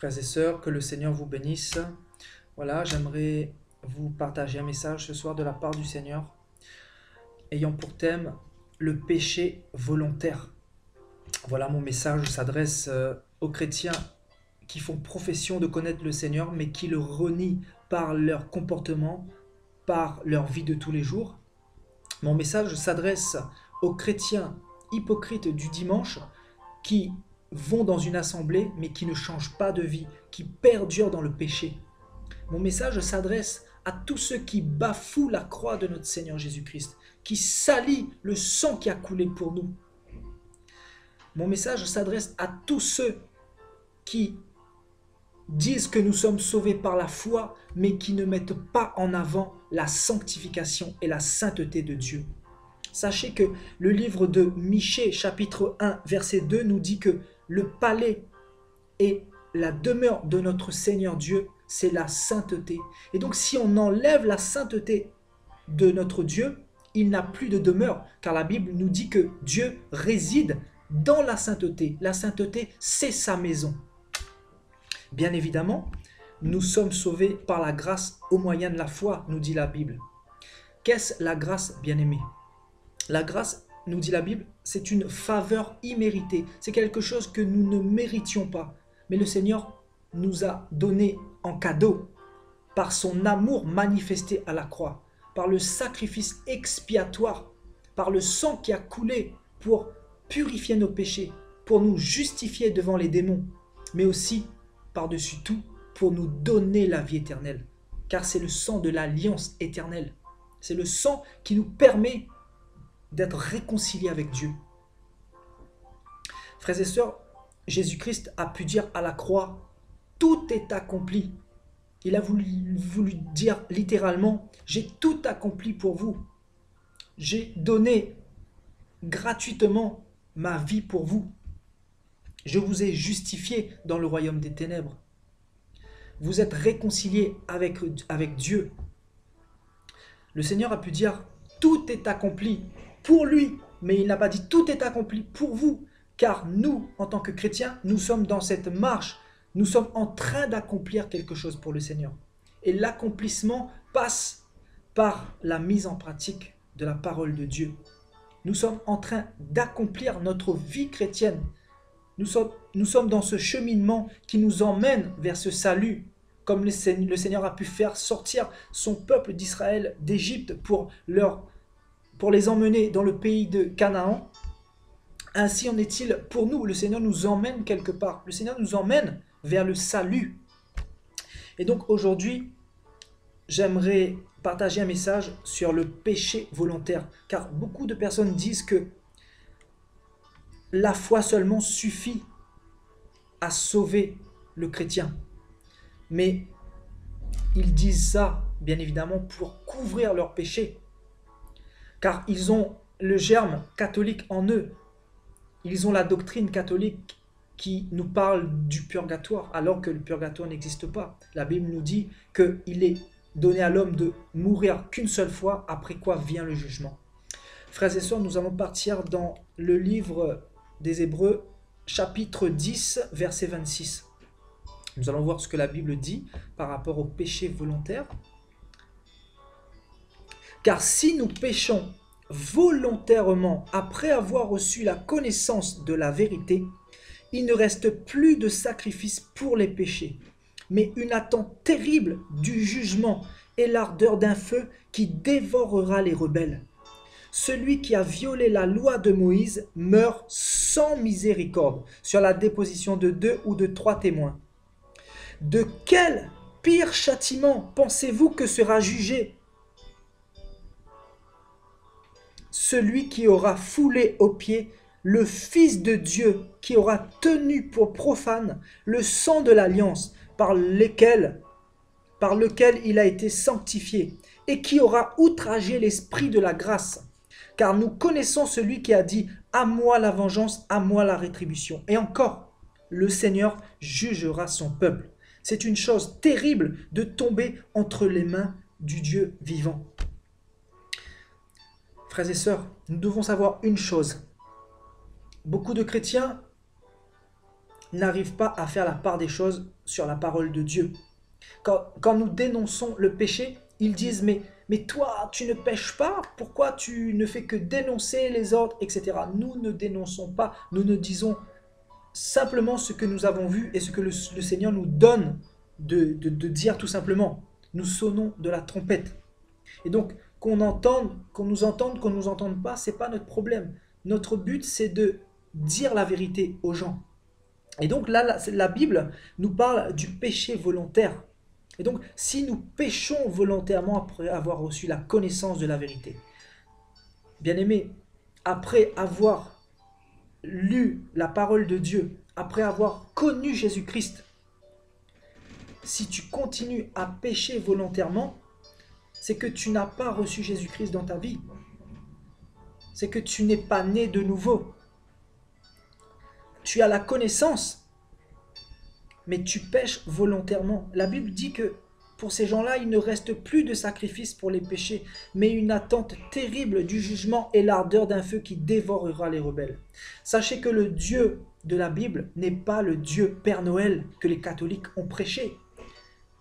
Frères et sœurs, que le Seigneur vous bénisse. Voilà, j'aimerais vous partager un message ce soir de la part du Seigneur, ayant pour thème le péché volontaire. Voilà, mon message s'adresse aux chrétiens qui font profession de connaître le Seigneur, mais qui le renient par leur comportement, par leur vie de tous les jours. Mon message s'adresse aux chrétiens hypocrites du dimanche qui vont dans une assemblée mais qui ne changent pas de vie, qui perdurent dans le péché. Mon message s'adresse à tous ceux qui bafouent la croix de notre Seigneur Jésus-Christ, qui salient le sang qui a coulé pour nous. Mon message s'adresse à tous ceux qui disent que nous sommes sauvés par la foi, mais qui ne mettent pas en avant la sanctification et la sainteté de Dieu. Sachez que le livre de Michée, chapitre 1, verset 2, nous dit que le palais et la demeure de notre Seigneur Dieu, c'est la sainteté. Et donc si on enlève la sainteté de notre Dieu, il n'a plus de demeure, car la Bible nous dit que Dieu réside dans la sainteté. La sainteté, c'est sa maison. Bien évidemment, nous sommes sauvés par la grâce au moyen de la foi, nous dit la Bible. Qu'est-ce la grâce, bien-aimés? La grâce, nous dit la Bible, c'est une faveur imméritée. C'est quelque chose que nous ne méritions pas. Mais le Seigneur nous a donné en cadeau par son amour manifesté à la croix, par le sacrifice expiatoire, par le sang qui a coulé pour purifier nos péchés, pour nous justifier devant les démons, mais aussi, par-dessus tout, pour nous donner la vie éternelle. Car c'est le sang de l'alliance éternelle. C'est le sang qui nous permet d'être réconciliés avec Dieu. Frères et sœurs, Jésus-Christ a pu dire à la croix, tout est accompli. Il a voulu dire littéralement, j'ai tout accompli pour vous. J'ai donné gratuitement ma vie pour vous. Je vous ai justifié dans le royaume des ténèbres. Vous êtes réconciliés avec Dieu. Le Seigneur a pu dire, tout est accompli pour lui, mais il n'a pas dit tout est accompli pour vous, car nous, en tant que chrétiens, nous sommes dans cette marche, nous sommes en train d'accomplir quelque chose pour le Seigneur. Et l'accomplissement passe par la mise en pratique de la parole de Dieu. Nous sommes en train d'accomplir notre vie chrétienne. Nous sommes dans ce cheminement qui nous emmène vers ce salut, comme le Seigneur a pu faire sortir son peuple d'Israël d'Égypte pour les emmener dans le pays de Canaan. Ainsi en est-il pour nous. Le Seigneur nous emmène quelque part. Le Seigneur nous emmène vers le salut. Et donc aujourd'hui, j'aimerais partager un message sur le péché volontaire. Car beaucoup de personnes disent que la foi seulement suffit à sauver le chrétien. Mais ils disent ça, bien évidemment, pour couvrir leurs péchés. Car ils ont le germe catholique en eux. Ils ont la doctrine catholique qui nous parle du purgatoire, alors que le purgatoire n'existe pas. La Bible nous dit qu'il est donné à l'homme de mourir qu'une seule fois, après quoi vient le jugement. Frères et sœurs, nous allons partir dans le livre des Hébreux, chapitre 10, verset 26. Nous allons voir ce que la Bible dit par rapport au péché volontaire. Car si nous péchons volontairement après avoir reçu la connaissance de la vérité, il ne reste plus de sacrifice pour les péchés, mais une attente terrible du jugement et l'ardeur d'un feu qui dévorera les rebelles. Celui qui a violé la loi de Moïse meurt sans miséricorde sur la déposition de 2 ou de 3 témoins. De quel pire châtiment pensez-vous que sera jugé celui qui aura foulé aux pieds le Fils de Dieu, qui aura tenu pour profane le sang de l'alliance par lequel il a été sanctifié, et qui aura outragé l'esprit de la grâce. Car nous connaissons celui qui a dit « À moi la vengeance, à moi la rétribution ». Et encore, le Seigneur jugera son peuple. C'est une chose terrible de tomber entre les mains du Dieu vivant. Frères et sœurs, nous devons savoir une chose. Beaucoup de chrétiens n'arrivent pas à faire la part des choses sur la parole de Dieu. Quand nous dénonçons le péché, ils disent mais toi, tu ne pêches pas, pourquoi tu ne fais que dénoncer les ordres, etc. Nous ne dénonçons pas, nous ne disons simplement ce que nous avons vu et ce que le Seigneur nous donne de dire tout simplement. Nous sonnons de la trompette. Et donc, qu'on nous entende, qu'on ne nous entende pas, ce n'est pas notre problème. Notre but, c'est de dire la vérité aux gens. Et donc là, la Bible nous parle du péché volontaire. Et donc, si nous péchons volontairement après avoir reçu la connaissance de la vérité, bien aimé, après avoir lu la parole de Dieu, après avoir connu Jésus-Christ, si tu continues à pécher volontairement, c'est que tu n'as pas reçu Jésus-Christ dans ta vie. C'est que tu n'es pas né de nouveau. Tu as la connaissance, mais tu pêches volontairement. La Bible dit que pour ces gens-là, il ne reste plus de sacrifice pour les péchés, mais une attente terrible du jugement et l'ardeur d'un feu qui dévorera les rebelles. Sachez que le Dieu de la Bible n'est pas le Dieu Père Noël que les catholiques ont prêché.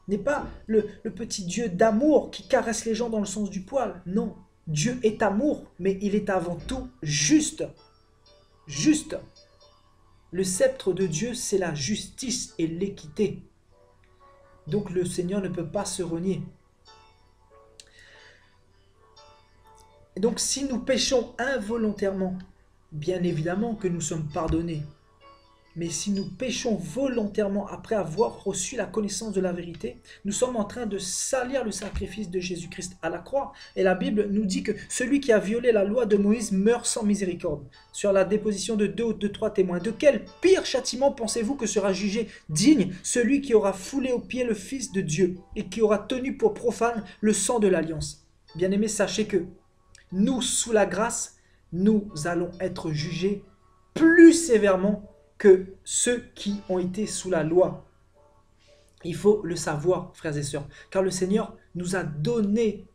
N'est pas le petit Dieu d'amour qui caresse les gens dans le sens du poil. Non, Dieu est amour, mais il est avant tout juste. Juste. Le sceptre de Dieu, c'est la justice et l'équité. Donc le Seigneur ne peut pas se renier. Et donc si nous péchons involontairement, bien évidemment que nous sommes pardonnés. Mais si nous péchons volontairement après avoir reçu la connaissance de la vérité, nous sommes en train de salir le sacrifice de Jésus-Christ à la croix. Et la Bible nous dit que celui qui a violé la loi de Moïse meurt sans miséricorde. Sur la déposition de 2 ou de 3 témoins, de quel pire châtiment pensez-vous que sera jugé digne celui qui aura foulé aux pieds le Fils de Dieu et qui aura tenu pour profane le sang de l'alliance? Bien-aimés, sachez que nous, sous la grâce, nous allons être jugés plus sévèrement que ceux qui ont été sous la loi. Il faut le savoir, frères et sœurs, car le Seigneur nous a donné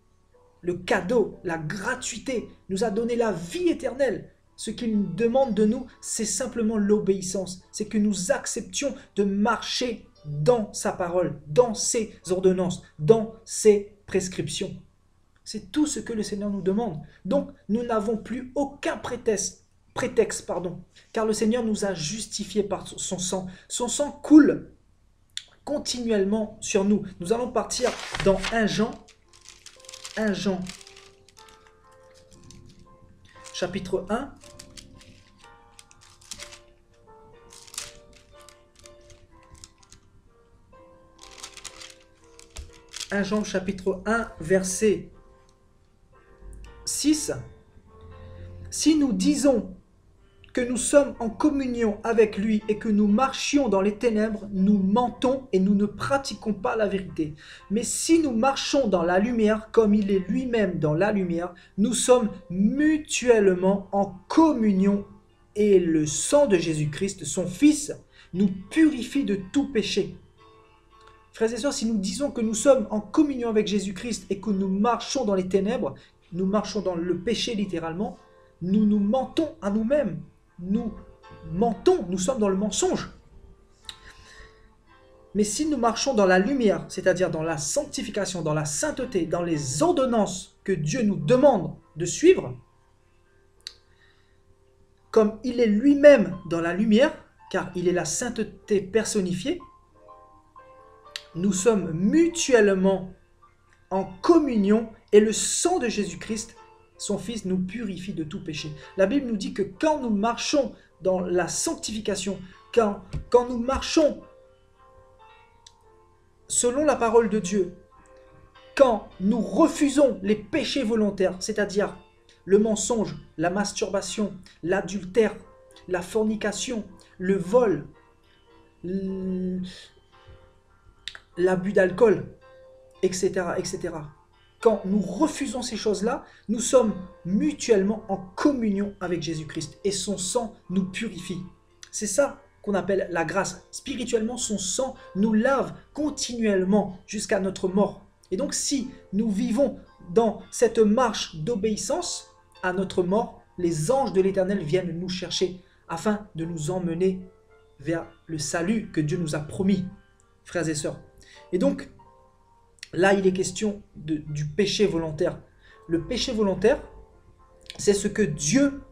le cadeau, la gratuité, nous a donné la vie éternelle. Ce qu'il demande de nous, c'est simplement l'obéissance, c'est que nous acceptions de marcher dans sa parole, dans ses ordonnances, dans ses prescriptions. C'est tout ce que le Seigneur nous demande. Donc, nous n'avons plus aucun prétexte, car le Seigneur nous a justifiés par son sang. Son sang coule continuellement sur nous. Nous allons partir dans 1 Jean, chapitre 1. Jean chapitre 1, verset 6. Si nous disons que nous sommes en communion avec lui et que nous marchions dans les ténèbres, nous mentons et nous ne pratiquons pas la vérité. Mais si nous marchons dans la lumière, comme il est lui-même dans la lumière, nous sommes mutuellement en communion et le sang de Jésus-Christ, son Fils, nous purifie de tout péché. Frères et sœurs, si nous disons que nous sommes en communion avec Jésus-Christ et que nous marchons dans les ténèbres, nous marchons dans le péché littéralement, nous nous mentons à nous-mêmes. Nous mentons, nous sommes dans le mensonge. Mais si nous marchons dans la lumière, c'est-à-dire dans la sanctification, dans la sainteté, dans les ordonnances que Dieu nous demande de suivre, comme il est lui-même dans la lumière, car il est la sainteté personnifiée, nous sommes mutuellement en communion et le sang de Jésus-Christ, son Fils, nous purifie de tout péché. La Bible nous dit que quand nous marchons dans la sanctification, quand nous marchons selon la parole de Dieu, quand nous refusons les péchés volontaires, c'est-à-dire le mensonge, la masturbation, l'adultère, la fornication, le vol, l'abus d'alcool, etc., etc. Quand nous refusons ces choses-là, nous sommes mutuellement en communion avec Jésus-Christ et son sang nous purifie. C'est ça qu'on appelle la grâce. Spirituellement, son sang nous lave continuellement jusqu'à notre mort. Et donc, si nous vivons dans cette marche d'obéissance à notre mort, les anges de l'Éternel viennent nous chercher afin de nous emmener vers le salut que Dieu nous a promis, frères et sœurs. Et donc, là, il est question du péché volontaire. Le péché volontaire, c'est ce que Dieu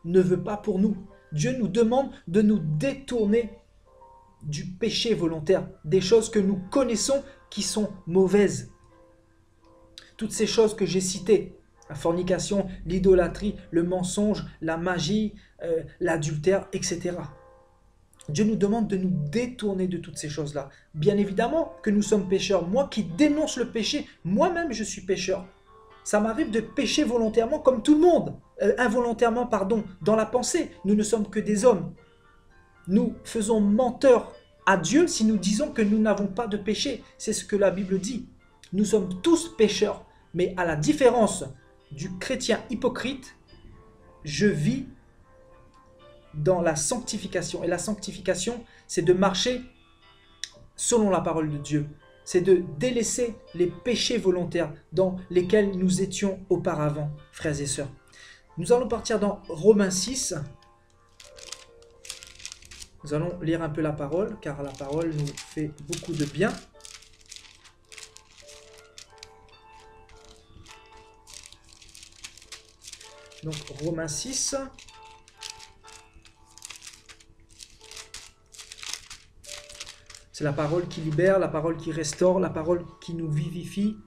ne veut pas pour nous. Dieu nous demande de nous détourner du péché volontaire, des choses que nous connaissons qui sont mauvaises. Toutes ces choses que j'ai citées, la fornication, l'idolâtrie, le mensonge, la magie, l'adultère, etc. Dieu nous demande de nous détourner de toutes ces choses-là. Bien évidemment que nous sommes pécheurs. Moi qui dénonce le péché, moi-même je suis pécheur. Ça m'arrive de pécher volontairement comme tout le monde. Involontairement, pardon, dans la pensée. Nous ne sommes que des hommes. Nous faisons menteur à Dieu si nous disons que nous n'avons pas de péché. C'est ce que la Bible dit. Nous sommes tous pécheurs. Mais à la différence du chrétien hypocrite, je vis dans la sanctification. Et la sanctification, c'est de marcher selon la parole de Dieu. C'est de délaisser les péchés volontaires dans lesquels nous étions auparavant, frères et sœurs. Nous allons partir dans Romains 6. Nous allons lire un peu la parole, car la parole nous fait beaucoup de bien. Donc Romains 6. C'est la parole qui libère, la parole qui restaure, la parole qui nous vivifie,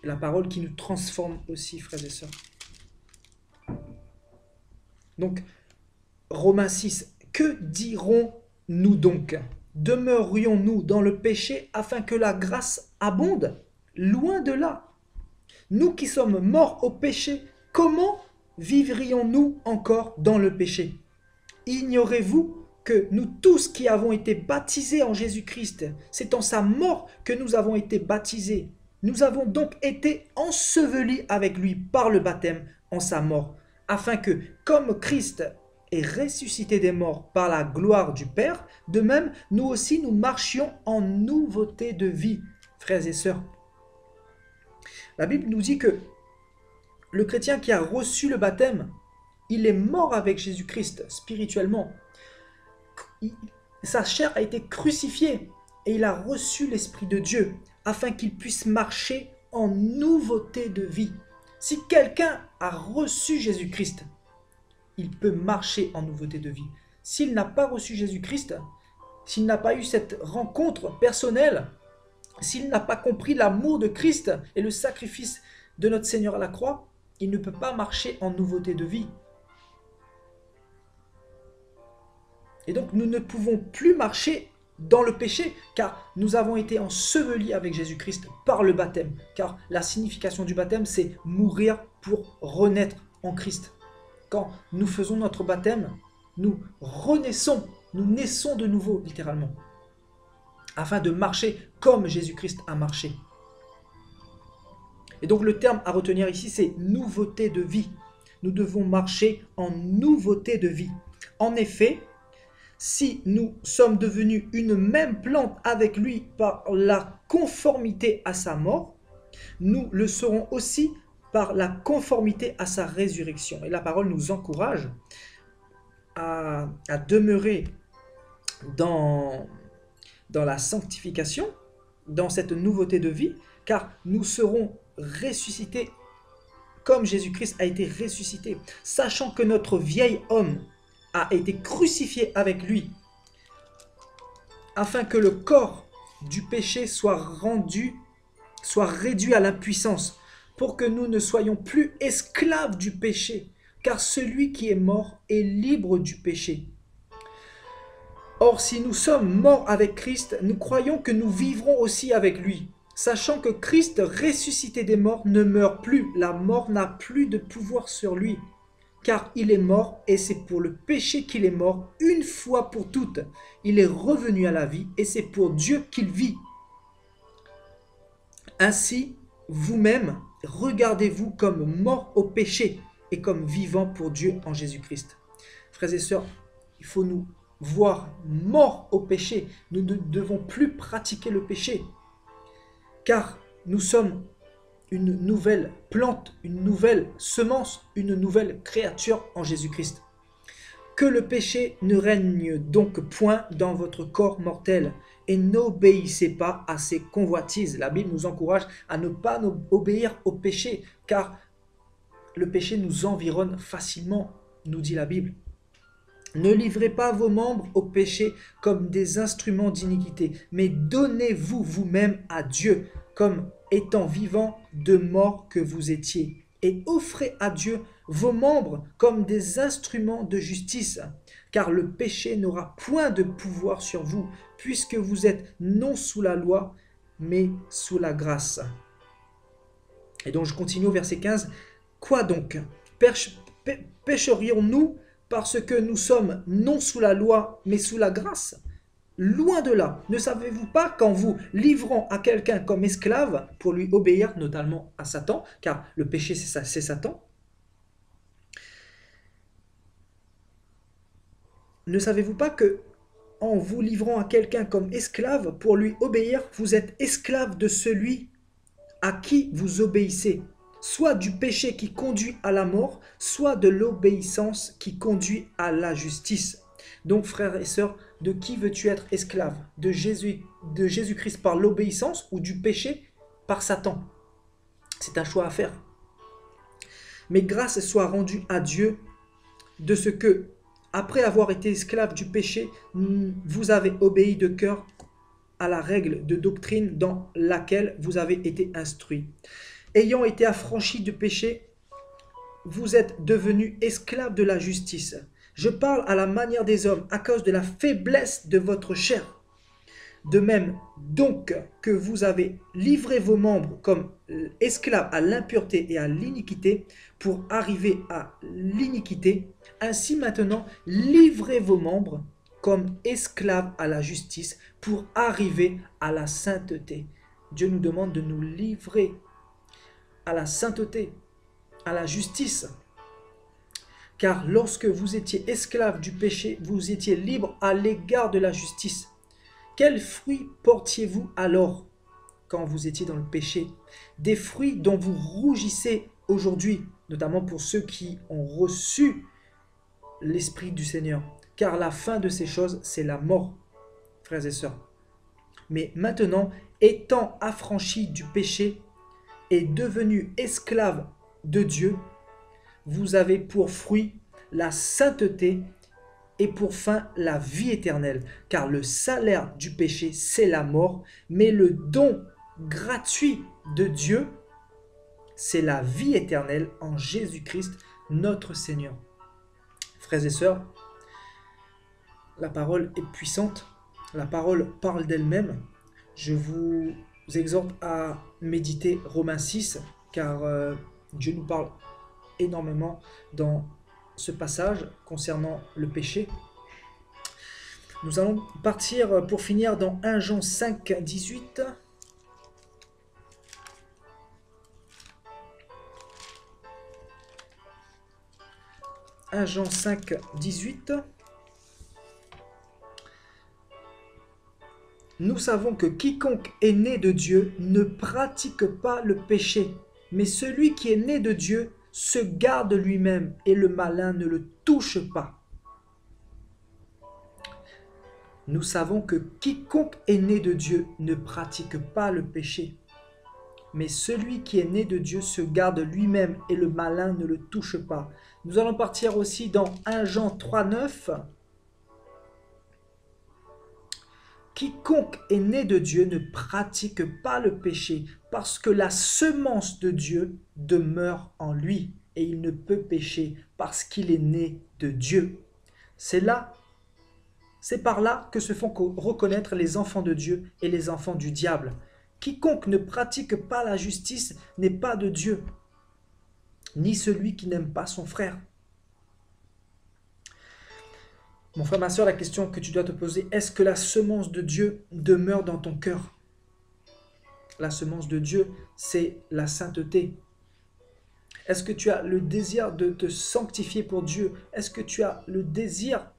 et la parole qui nous transforme aussi, frères et sœurs. Donc, Romains 6, que dirons-nous donc? Demeurions-nous dans le péché afin que la grâce abonde? Loin de là. Nous qui sommes morts au péché, comment vivrions-nous encore dans le péché? Ignorez-vous que nous tous qui avons été baptisés en Jésus-Christ, c'est en sa mort que nous avons été baptisés. Nous avons donc été ensevelis avec lui par le baptême en sa mort, afin que, comme Christ est ressuscité des morts par la gloire du Père, de même, nous aussi nous marchions en nouveauté de vie, frères et sœurs. La Bible nous dit que le chrétien qui a reçu le baptême, il est mort avec Jésus-Christ spirituellement. Sa chair a été crucifiée et il a reçu l'Esprit de Dieu afin qu'il puisse marcher en nouveauté de vie. Si quelqu'un a reçu Jésus-Christ, il peut marcher en nouveauté de vie. S'il n'a pas reçu Jésus-Christ, s'il n'a pas eu cette rencontre personnelle, s'il n'a pas compris l'amour de Christ et le sacrifice de notre Seigneur à la croix, il ne peut pas marcher en nouveauté de vie. Et donc nous ne pouvons plus marcher dans le péché, car nous avons été ensevelis avec Jésus-Christ par le baptême. Car la signification du baptême, c'est mourir pour renaître en Christ. Quand nous faisons notre baptême, nous renaissons, nous naissons de nouveau, littéralement, afin de marcher comme Jésus-Christ a marché. Et donc le terme à retenir ici, c'est nouveauté de vie. Nous devons marcher en nouveauté de vie. En effet, si nous sommes devenus une même plante avec lui par la conformité à sa mort, nous le serons aussi par la conformité à sa résurrection. Et la parole nous encourage à demeurer dans la sanctification, dans cette nouveauté de vie, car nous serons ressuscités comme Jésus-Christ a été ressuscité, sachant que notre vieil homme a été crucifié avec lui, afin que le corps du péché soit réduit à l'impuissance, pour que nous ne soyons plus esclaves du péché, car celui qui est mort est libre du péché. Or, si nous sommes morts avec Christ, nous croyons que nous vivrons aussi avec lui, sachant que Christ, ressuscité des morts, ne meurt plus. La mort n'a plus de pouvoir sur lui, car il est mort, et c'est pour le péché qu'il est mort une fois pour toutes. Il est revenu à la vie, et c'est pour Dieu qu'il vit. Ainsi, vous-même, regardez-vous comme morts au péché, et comme vivants pour Dieu en Jésus-Christ. Frères et sœurs, il faut nous voir morts au péché. Nous ne devons plus pratiquer le péché, car nous sommes une nouvelle plante, une nouvelle semence, une nouvelle créature en Jésus-Christ. Que le péché ne règne donc point dans votre corps mortel, et n'obéissez pas à ses convoitises. La Bible nous encourage à ne pas obéir au péché, car le péché nous environne facilement, nous dit la Bible. Ne livrez pas vos membres au péché comme des instruments d'iniquité, mais donnez-vous vous-même à Dieu comme étant vivants de mort que vous étiez, et offrez à Dieu vos membres comme des instruments de justice, car le péché n'aura point de pouvoir sur vous, puisque vous êtes non sous la loi, mais sous la grâce. Et donc je continue au verset 15. Quoi donc? Pécherions-nous parce que nous sommes non sous la loi, mais sous la grâce? Loin de là. Ne savez-vous pas qu'en vous livrant à quelqu'un comme esclave pour lui obéir, notamment à Satan, car le péché c'est Satan, ne savez-vous pas que en vous livrant à quelqu'un comme esclave pour lui obéir, vous êtes esclave de celui à qui vous obéissez, soit du péché qui conduit à la mort, soit de l'obéissance qui conduit à la justice. Donc, frères et sœurs, de qui veux-tu être esclave? De Jésus-Christ par l'obéissance ou du péché par Satan? C'est un choix à faire. Mais grâce soit rendue à Dieu de ce que, après avoir été esclave du péché, vous avez obéi de cœur à la règle de doctrine dans laquelle vous avez été instruits. Ayant été affranchis du péché, vous êtes devenus esclaves de la justice. Je parle à la manière des hommes à cause de la faiblesse de votre chair. De même donc que vous avez livré vos membres comme esclaves à l'impureté et à l'iniquité pour arriver à l'iniquité, ainsi maintenant livrez vos membres comme esclaves à la justice pour arriver à la sainteté. Dieu nous demande de nous livrer à la sainteté, à la justice. Car lorsque vous étiez esclaves du péché, vous étiez libres à l'égard de la justice. Quels fruits portiez-vous alors quand vous étiez dans le péché? Des fruits dont vous rougissez aujourd'hui, notamment pour ceux qui ont reçu l'Esprit du Seigneur. Car la fin de ces choses, c'est la mort, frères et sœurs. Mais maintenant, étant affranchis du péché et devenus esclaves de Dieu, vous avez pour fruit la sainteté et pour fin la vie éternelle. Car le salaire du péché, c'est la mort, mais le don gratuit de Dieu, c'est la vie éternelle en Jésus-Christ, notre Seigneur. Frères et sœurs, la parole est puissante, la parole parle d'elle-même. Je vous exhorte à méditer Romains 6, car Dieu nous parle énormément dans ce passage concernant le péché. Nous allons partir pour finir dans 1 Jean 5, 18. 1 Jean 5, 18. Nous savons que quiconque est né de Dieu ne pratique pas le péché, mais celui qui est né de Dieu se garde lui-même et le malin ne le touche pas. Nous savons que quiconque est né de Dieu ne pratique pas le péché, mais celui qui est né de Dieu se garde lui-même et le malin ne le touche pas. Nous allons partir aussi dans 1 Jean 3, 9. Quiconque est né de Dieu ne pratique pas le péché, parce que la semence de Dieu demeure en lui, et il ne peut pécher parce qu'il est né de Dieu. C'est par là que se font reconnaître les enfants de Dieu et les enfants du diable. Quiconque ne pratique pas la justice n'est pas de Dieu, ni celui qui n'aime pas son frère. Mon frère, ma soeur, la question que tu dois te poser, est-ce que la semence de Dieu demeure dans ton cœur? La semence de Dieu, c'est la sainteté. Est-ce que tu as le désir de te sanctifier pour Dieu? Est-ce que tu as le désir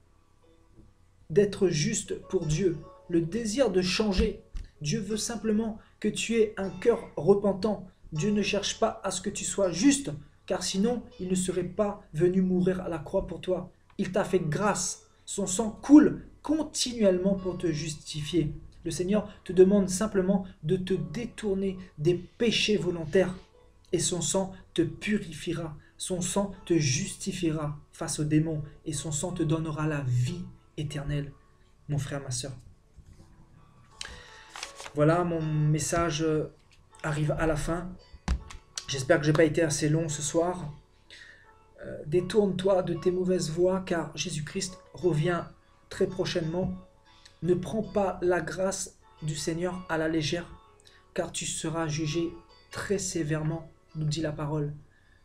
d'être juste pour Dieu? Le désir de changer? Dieu veut simplement que tu aies un cœur repentant. Dieu ne cherche pas à ce que tu sois juste, car sinon, il ne serait pas venu mourir à la croix pour toi. Il t'a fait grâce. Son sang coule continuellement pour te justifier. Le Seigneur te demande simplement de te détourner des péchés volontaires et son sang te purifiera. Son sang te justifiera face aux démons et son sang te donnera la vie éternelle, mon frère, ma soeur. Voilà, mon message arrive à la fin. J'espère que je n'ai pas été assez long ce soir. Détourne-toi de tes mauvaises voies car Jésus-Christ revient très prochainement. Ne prends pas la grâce du Seigneur à la légère car tu seras jugé très sévèrement, nous dit la parole.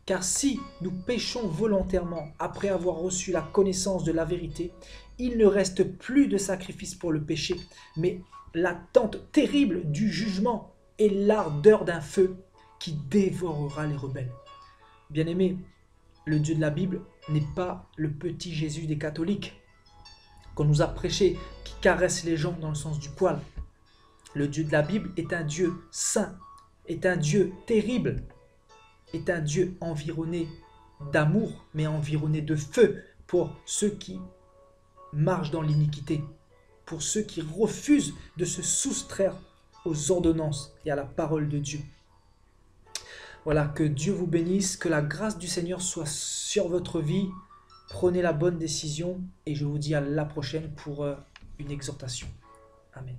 Car si nous péchons volontairement après avoir reçu la connaissance de la vérité, il ne reste plus de sacrifice pour le péché, mais l'attente terrible du jugement et l'ardeur d'un feu qui dévorera les rebelles. Bien-aimés, le Dieu de la Bible n'est pas le petit Jésus des catholiques qu'on nous a prêché, qui caresse les gens dans le sens du poil. Le Dieu de la Bible est un Dieu saint, est un Dieu terrible, est un Dieu environné d'amour, mais environné de feu pour ceux qui marchent dans l'iniquité, pour ceux qui refusent de se soustraire aux ordonnances et à la parole de Dieu. Voilà, que Dieu vous bénisse, que la grâce du Seigneur soit sur votre vie. Prenez la bonne décision et je vous dis à la prochaine pour une exhortation. Amen.